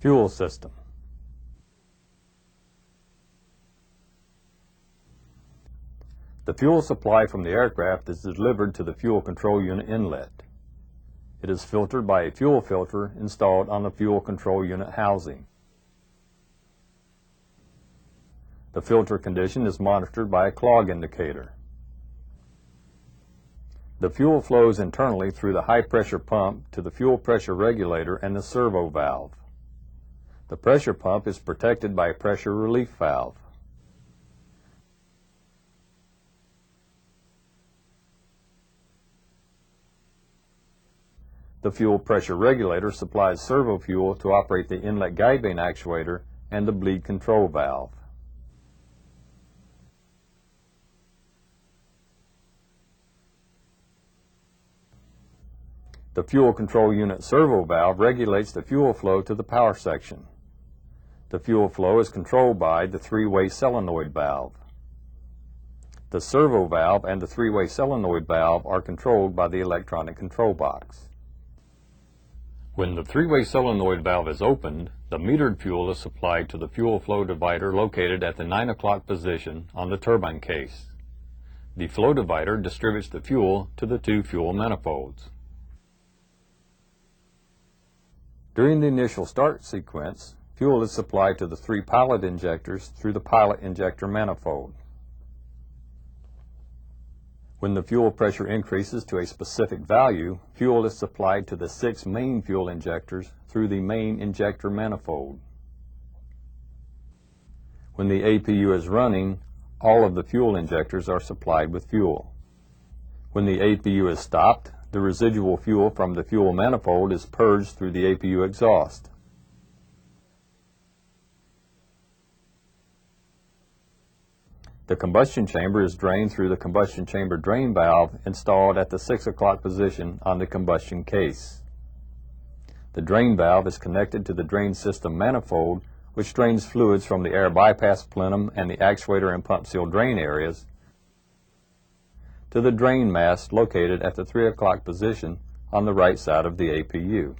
Fuel system. The fuel supply from the aircraft is delivered to the fuel control unit inlet. It is filtered by a fuel filter installed on the fuel control unit housing. The filter condition is monitored by a clog indicator. The fuel flows internally through the high-pressure pump to the fuel pressure regulator and the servo valve. The pressure pump is protected by a pressure relief valve. The fuel pressure regulator supplies servo fuel to operate the inlet guide vane actuator and the bleed control valve. The fuel control unit servo valve regulates the fuel flow to the power section. The fuel flow is controlled by the three-way solenoid valve. The servo valve and the three-way solenoid valve are controlled by the electronic control box. When the three-way solenoid valve is opened, the metered fuel is supplied to the fuel flow divider located at the 9 o'clock position on the turbine case. The flow divider distributes the fuel to the two fuel manifolds. During the initial start sequence, fuel is supplied to the three pilot injectors through the pilot injector manifold. When the fuel pressure increases to a specific value, fuel is supplied to the 6 main fuel injectors through the main injector manifold. When the APU is running, all of the fuel injectors are supplied with fuel. When the APU is stopped, the residual fuel from the fuel manifold is purged through the APU exhaust. The combustion chamber is drained through the combustion chamber drain valve installed at the 6 o'clock position on the combustion case. The drain valve is connected to the drain system manifold, which drains fluids from the air bypass plenum and the actuator and pump seal drain areas to the drain mast located at the 3 o'clock position on the right side of the APU.